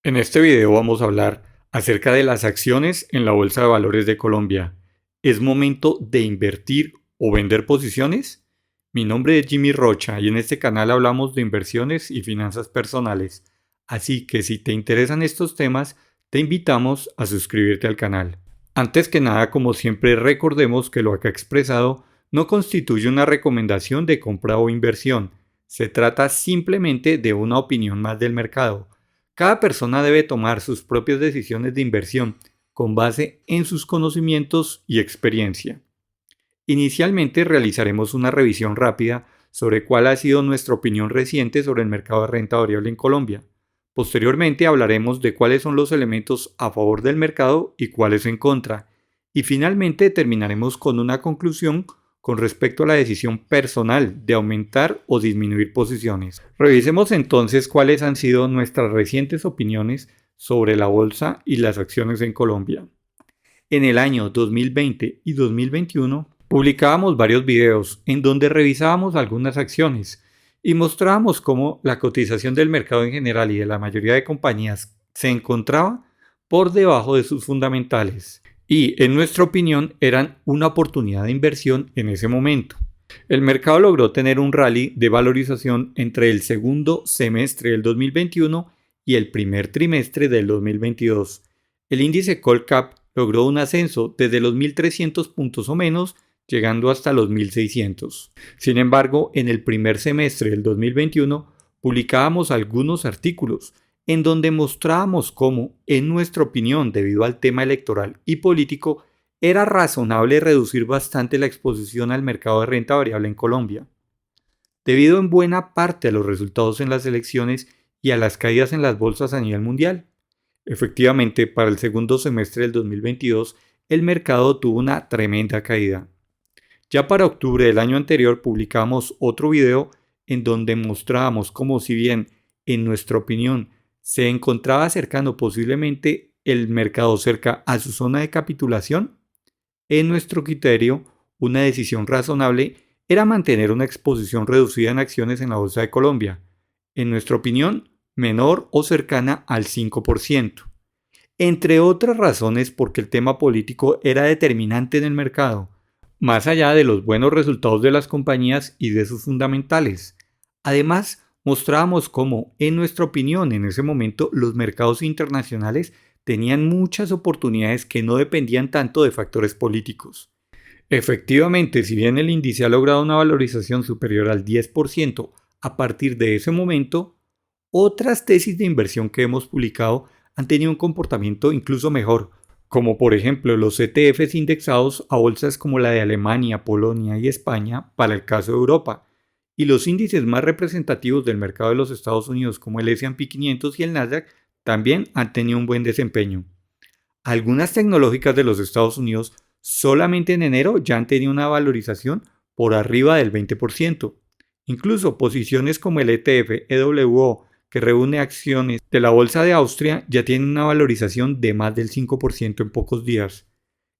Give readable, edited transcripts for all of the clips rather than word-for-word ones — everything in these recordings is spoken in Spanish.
En este video vamos a hablar acerca de las acciones en la Bolsa de Valores de Colombia. ¿Es momento de invertir o vender posiciones? Mi nombre es Jimmy Rocha y en este canal hablamos de inversiones y finanzas personales. Así que si te interesan estos temas, te invitamos a suscribirte al canal. Antes que nada, como siempre, recordemos que lo acá expresado no constituye una recomendación de compra o inversión. Se trata simplemente de una opinión más del mercado. Cada persona debe tomar sus propias decisiones de inversión con base en sus conocimientos y experiencia. Inicialmente realizaremos una revisión rápida sobre cuál ha sido nuestra opinión reciente sobre el mercado de renta variable en Colombia. Posteriormente hablaremos de cuáles son los elementos a favor del mercado y cuáles en contra. Y finalmente terminaremos con una conclusión con respecto a la decisión personal de aumentar o disminuir posiciones. Revisemos entonces cuáles han sido nuestras recientes opiniones sobre la bolsa y las acciones en Colombia. En el año 2020 y 2021 publicábamos varios videos en donde revisábamos algunas acciones y mostrábamos cómo la cotización del mercado en general y de la mayoría de compañías se encontraba por debajo de sus fundamentales y, en nuestra opinión, eran una oportunidad de inversión en ese momento. El mercado logró tener un rally de valorización entre el segundo semestre del 2021 y el primer trimestre del 2022. El índice Colcap logró un ascenso desde los 1.300 puntos o menos, llegando hasta los 1.600. Sin embargo, en el primer semestre del 2021 publicábamos algunos artículos en donde mostrábamos cómo, en nuestra opinión, debido al tema electoral y político, era razonable reducir bastante la exposición al mercado de renta variable en Colombia. Debido en buena parte a los resultados en las elecciones y a las caídas en las bolsas a nivel mundial. Efectivamente, para el segundo semestre del 2022, el mercado tuvo una tremenda caída. Ya para octubre del año anterior publicamos otro video en donde mostrábamos cómo, si bien en nuestra opinión se encontraba acercando posiblemente el mercado cerca a su zona de capitulación, en nuestro criterio una decisión razonable era mantener una exposición reducida en acciones en la Bolsa de Colombia, en nuestra opinión menor o cercana al 5%, entre otras razones porque el tema político era determinante en el mercado, más allá de los buenos resultados de las compañías y de sus fundamentales. Además, mostrábamos cómo, en nuestra opinión, en ese momento los mercados internacionales tenían muchas oportunidades que no dependían tanto de factores políticos. Efectivamente, si bien el índice ha logrado una valorización superior al 10% a partir de ese momento, otras tesis de inversión que hemos publicado han tenido un comportamiento incluso mejor, como por ejemplo los ETFs indexados a bolsas como la de Alemania, Polonia y España para el caso de Europa, y los índices más representativos del mercado de los Estados Unidos como el S&P 500 y el Nasdaq también han tenido un buen desempeño. Algunas tecnológicas de los Estados Unidos solamente en enero ya han tenido una valorización por arriba del 20%. Incluso posiciones como el ETF EWO, que reúne acciones de la Bolsa de Austria, ya tienen una valorización de más del 5% en pocos días.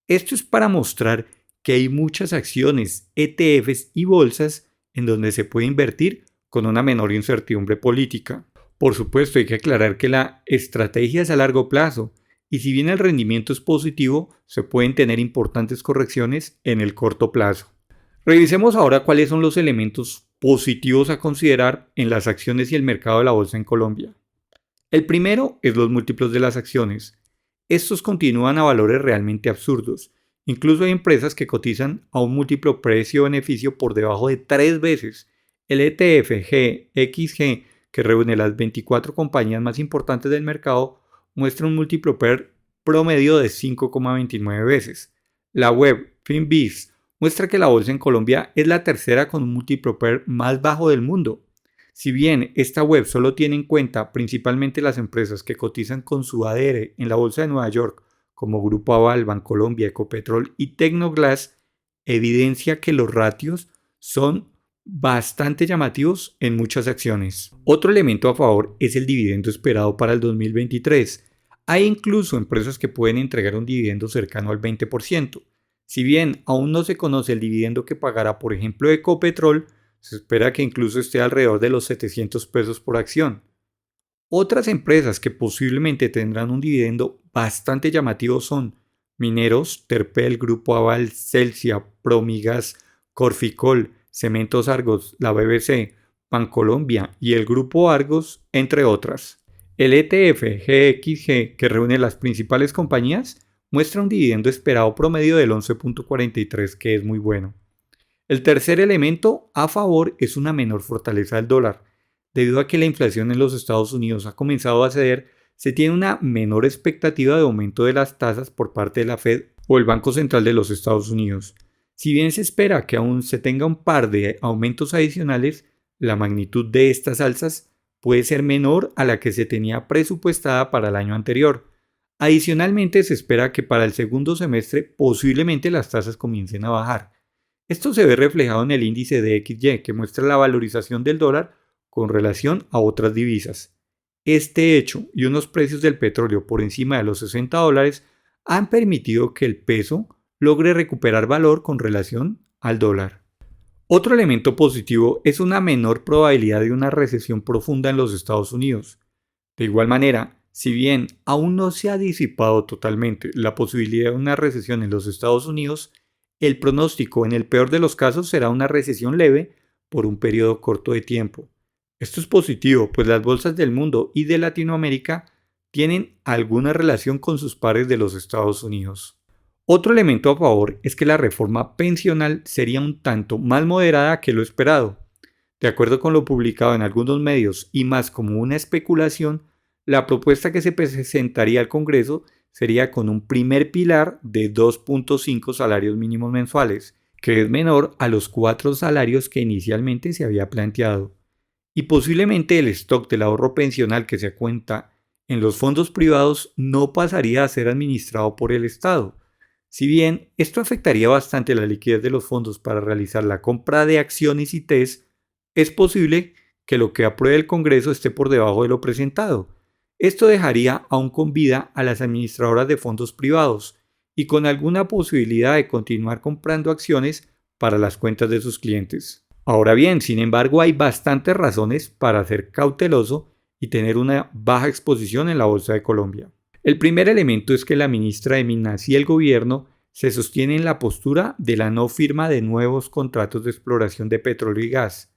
Esto es para mostrar que hay muchas acciones, ETFs y bolsas en donde se puede invertir con una menor incertidumbre política. Por supuesto, hay que aclarar que la estrategia es a largo plazo y si bien el rendimiento es positivo, se pueden tener importantes correcciones en el corto plazo. Revisemos ahora cuáles son los elementos positivos a considerar en las acciones y el mercado de la bolsa en Colombia. El primero es los múltiplos de las acciones. Estos continúan a valores realmente absurdos. Incluso hay empresas que cotizan a un múltiplo precio-beneficio por debajo de 3 veces. El ETF GXG, que reúne las 24 compañías más importantes del mercado, muestra un múltiplo PER promedio de 5,29 veces. La web Finviz muestra que la bolsa en Colombia es la tercera con un múltiplo PER más bajo del mundo. Si bien esta web solo tiene en cuenta principalmente las empresas que cotizan con su ADR en la Bolsa de Nueva York, como Grupo Aval, Bancolombia, Ecopetrol y Tecnoglass, evidencia que los ratios son bastante llamativos en muchas acciones. Otro elemento a favor es el dividendo esperado para el 2023. Hay incluso empresas que pueden entregar un dividendo cercano al 20%. Si bien aún no se conoce el dividendo que pagará, por ejemplo, Ecopetrol, se espera que incluso esté alrededor de los 700 pesos por acción. Otras empresas que posiblemente tendrán un dividendo bastante llamativo son Mineros, Terpel, Grupo Aval, Celsia, Promigas, Corficol, Cementos Argos, la BBC, Bancolombia y el Grupo Argos, entre otras. El ETF GXG, que reúne las principales compañías, muestra un dividendo esperado promedio del 11.43, que es muy bueno. El tercer elemento a favor es una menor fortaleza del dólar. Debido a que la inflación en los Estados Unidos ha comenzado a ceder, se tiene una menor expectativa de aumento de las tasas por parte de la Fed o el Banco Central de los Estados Unidos. Si bien se espera que aún se tenga un par de aumentos adicionales, la magnitud de estas alzas puede ser menor a la que se tenía presupuestada para el año anterior. Adicionalmente, se espera que para el segundo semestre posiblemente las tasas comiencen a bajar. Esto se ve reflejado en el índice de XY, que muestra la valorización del dólar con relación a otras divisas. Este hecho y unos precios del petróleo por encima de los $60 han permitido que el peso logre recuperar valor con relación al dólar. Otro elemento positivo es una menor probabilidad de una recesión profunda en los Estados Unidos. De igual manera, si bien aún no se ha disipado totalmente la posibilidad de una recesión en los Estados Unidos, el pronóstico en el peor de los casos será una recesión leve por un periodo corto de tiempo. Esto es positivo, pues las bolsas del mundo y de Latinoamérica tienen alguna relación con sus pares de los Estados Unidos. Otro elemento a favor es que la reforma pensional sería un tanto más moderada que lo esperado. De acuerdo con lo publicado en algunos medios y más como una especulación, la propuesta que se presentaría al Congreso sería con un primer pilar de 2.5 salarios mínimos mensuales, que es menor a los 4 salarios que inicialmente se había planteado. Y posiblemente el stock del ahorro pensional que se cuenta en los fondos privados no pasaría a ser administrado por el Estado. Si bien esto afectaría bastante la liquidez de los fondos para realizar la compra de acciones y TES, es posible que lo que apruebe el Congreso esté por debajo de lo presentado. Esto dejaría aún con vida a las administradoras de fondos privados y con alguna posibilidad de continuar comprando acciones para las cuentas de sus clientes. Ahora bien, sin embargo, hay bastantes razones para ser cauteloso y tener una baja exposición en la Bolsa de Colombia. El primer elemento es que la ministra de Minas y el gobierno se sostienen en la postura de la no firma de nuevos contratos de exploración de petróleo y gas.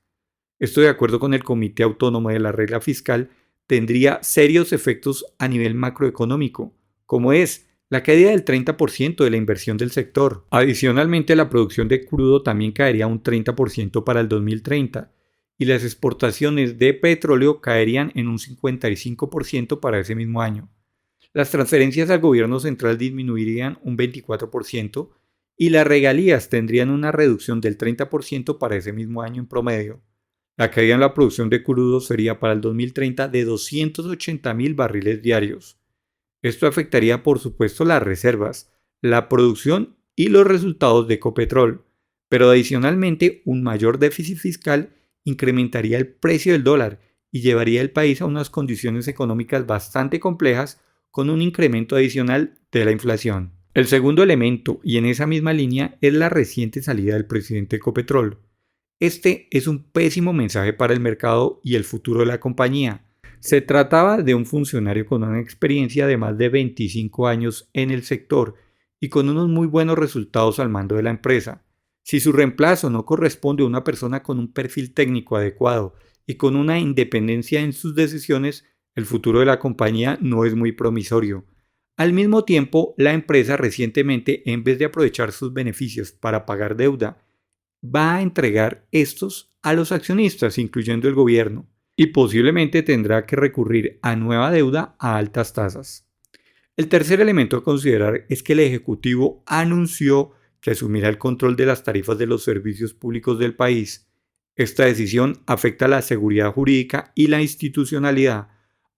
Esto, de acuerdo con el Comité Autónomo de la Regla Fiscal, tendría serios efectos a nivel macroeconómico, como es la caída del 30% de la inversión del sector. Adicionalmente, la producción de crudo también caería un 30% para el 2030 y las exportaciones de petróleo caerían en un 55% para ese mismo año. Las transferencias al gobierno central disminuirían un 24% y las regalías tendrían una reducción del 30% para ese mismo año en promedio. La caída en la producción de crudo sería para el 2030 de 280.000 barriles diarios. Esto afectaría, por supuesto, las reservas, la producción y los resultados de Ecopetrol, pero adicionalmente un mayor déficit fiscal incrementaría el precio del dólar y llevaría al país a unas condiciones económicas bastante complejas con un incremento adicional de la inflación. El segundo elemento, y en esa misma línea, es la reciente salida del presidente de Ecopetrol. Este es un pésimo mensaje para el mercado y el futuro de la compañía. Se trataba de un funcionario con una experiencia de más de 25 años en el sector y con unos muy buenos resultados al mando de la empresa. Si su reemplazo no corresponde a una persona con un perfil técnico adecuado y con una independencia en sus decisiones, el futuro de la compañía no es muy promisorio. Al mismo tiempo, la empresa recientemente, en vez de aprovechar sus beneficios para pagar deuda, va a entregar estos a los accionistas, incluyendo el gobierno, y posiblemente tendrá que recurrir a nueva deuda a altas tasas. El tercer elemento a considerar es que el Ejecutivo anunció que asumirá el control de las tarifas de los servicios públicos del país. Esta decisión afecta la seguridad jurídica y la institucionalidad.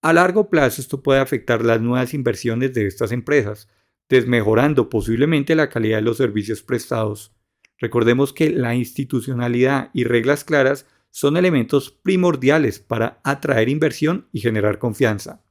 A largo plazo, esto puede afectar las nuevas inversiones de estas empresas, desmejorando posiblemente la calidad de los servicios prestados. Recordemos que la institucionalidad y reglas claras son elementos primordiales para atraer inversión y generar confianza.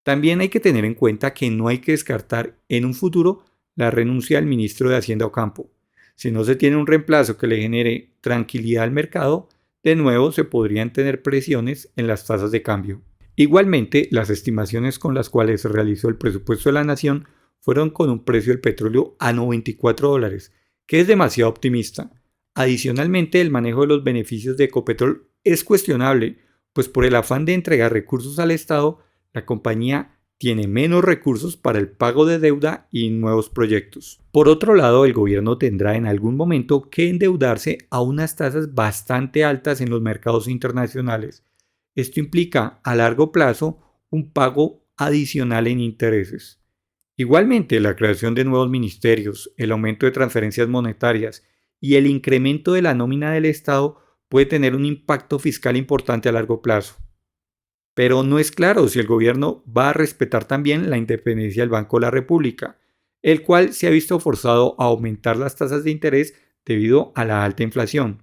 También hay que tener en cuenta que no hay que descartar en un futuro la renuncia del ministro de Hacienda Ocampo. Si no se tiene un reemplazo que le genere tranquilidad al mercado, de nuevo se podrían tener presiones en las tasas de cambio. Igualmente, las estimaciones con las cuales se realizó el presupuesto de la nación fueron con un precio del petróleo a $94, que es demasiado optimista. Adicionalmente, el manejo de los beneficios de Ecopetrol es cuestionable, pues por el afán de entregar recursos al Estado, la compañía tiene menos recursos para el pago de deuda y nuevos proyectos. Por otro lado, el gobierno tendrá en algún momento que endeudarse a unas tasas bastante altas en los mercados internacionales. Esto implica a largo plazo un pago adicional en intereses. Igualmente, la creación de nuevos ministerios, el aumento de transferencias monetarias y el incremento de la nómina del Estado puede tener un impacto fiscal importante a largo plazo. Pero no es claro si el gobierno va a respetar también la independencia del Banco de la República, el cual se ha visto forzado a aumentar las tasas de interés debido a la alta inflación.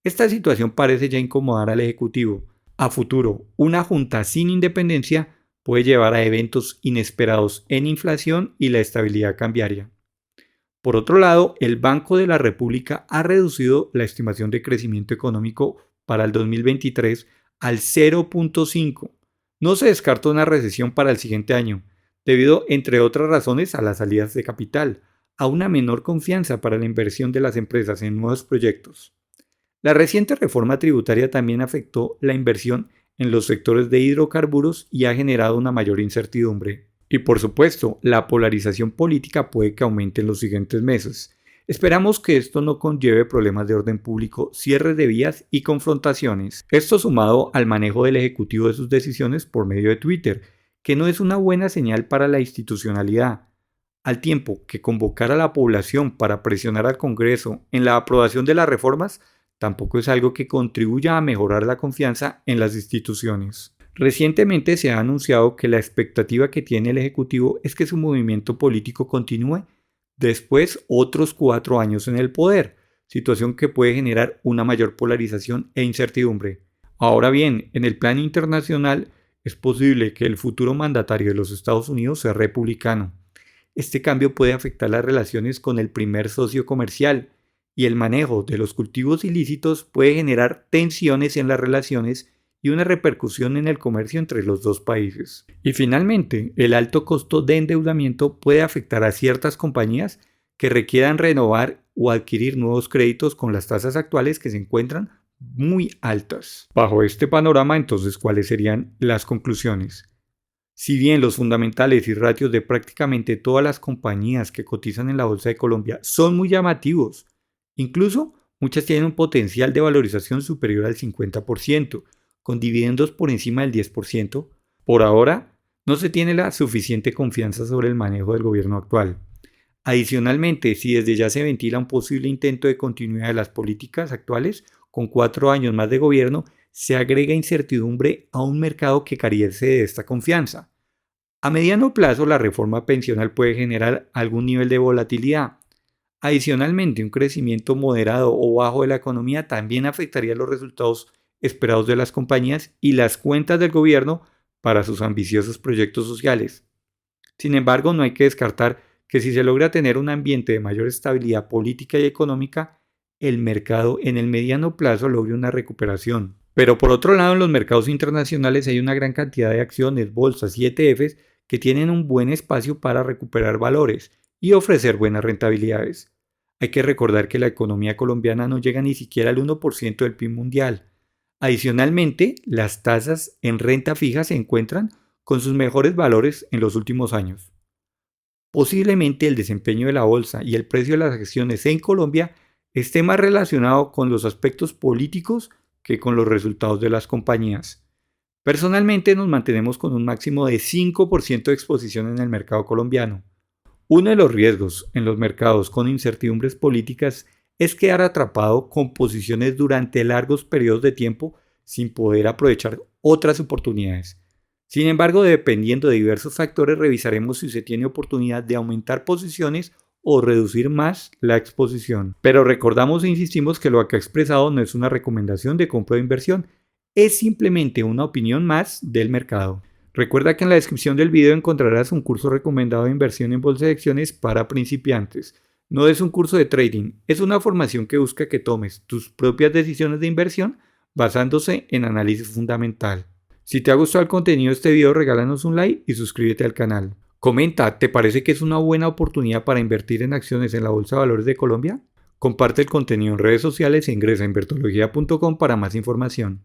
Esta situación parece ya incomodar al Ejecutivo. A futuro, una junta sin independencia puede llevar a eventos inesperados en inflación y la estabilidad cambiaria. Por otro lado, el Banco de la República ha reducido la estimación de crecimiento económico para el 2023 al 0.5. No se descarta una recesión para el siguiente año, debido, entre otras razones, a las salidas de capital, a una menor confianza para la inversión de las empresas en nuevos proyectos. La reciente reforma tributaria también afectó la inversión en los sectores de hidrocarburos y ha generado una mayor incertidumbre. Y por supuesto, la polarización política puede que aumente en los siguientes meses. Esperamos que esto no conlleve problemas de orden público, cierres de vías y confrontaciones. Esto sumado al manejo del Ejecutivo de sus decisiones por medio de Twitter, que no es una buena señal para la institucionalidad. Al tiempo que convocar a la población para presionar al Congreso en la aprobación de las reformas tampoco es algo que contribuya a mejorar la confianza en las instituciones. Recientemente se ha anunciado que la expectativa que tiene el Ejecutivo es que su movimiento político continúe después otros 4 años en el poder, situación que puede generar una mayor polarización e incertidumbre. Ahora bien, en el plano internacional es posible que el futuro mandatario de los Estados Unidos sea republicano. Este cambio puede afectar las relaciones con el primer socio comercial y el manejo de los cultivos ilícitos puede generar tensiones en las relaciones y una repercusión en el comercio entre los dos países. Y finalmente, el alto costo de endeudamiento puede afectar a ciertas compañías que requieran renovar o adquirir nuevos créditos con las tasas actuales que se encuentran muy altas. Bajo este panorama, entonces, ¿cuáles serían las conclusiones? Si bien los fundamentales y ratios de prácticamente todas las compañías que cotizan en la Bolsa de Colombia son muy llamativos, incluso muchas tienen un potencial de valorización superior al 50%, con dividendos por encima del 10%, por ahora no se tiene la suficiente confianza sobre el manejo del gobierno actual. Adicionalmente, si desde ya se ventila un posible intento de continuidad de las políticas actuales, con 4 años más de gobierno, se agrega incertidumbre a un mercado que carece de esta confianza. A mediano plazo, la reforma pensional puede generar algún nivel de volatilidad. Adicionalmente, un crecimiento moderado o bajo de la economía también afectaría los resultados esperados de las compañías y las cuentas del gobierno para sus ambiciosos proyectos sociales. Sin embargo, no hay que descartar que si se logra tener un ambiente de mayor estabilidad política y económica, el mercado en el mediano plazo logre una recuperación. Pero por otro lado, en los mercados internacionales hay una gran cantidad de acciones, bolsas y ETFs que tienen un buen espacio para recuperar valores y ofrecer buenas rentabilidades. Hay que recordar que la economía colombiana no llega ni siquiera al 1% del PIB mundial. Adicionalmente, las tasas en renta fija se encuentran con sus mejores valores en los últimos años. Posiblemente el desempeño de la bolsa y el precio de las acciones en Colombia esté más relacionado con los aspectos políticos que con los resultados de las compañías. Personalmente nos mantenemos con un máximo de 5% de exposición en el mercado colombiano. Uno de los riesgos en los mercados con incertidumbres políticas es quedar atrapado con posiciones durante largos periodos de tiempo sin poder aprovechar otras oportunidades. Sin embargo, dependiendo de diversos factores, revisaremos si se tiene oportunidad de aumentar posiciones o reducir más la exposición. Pero recordamos e insistimos que lo acá expresado no es una recomendación de compra o inversión, es simplemente una opinión más del mercado. Recuerda que en la descripción del video encontrarás un curso recomendado de inversión en bolsa de acciones para principiantes. No es un curso de trading, es una formación que busca que tomes tus propias decisiones de inversión basándose en análisis fundamental. Si te ha gustado el contenido de este video, regálanos un like y suscríbete al canal. Comenta, ¿te parece que es una buena oportunidad para invertir en acciones en la Bolsa de Valores de Colombia? Comparte el contenido en redes sociales e ingresa a invertología.com para más información.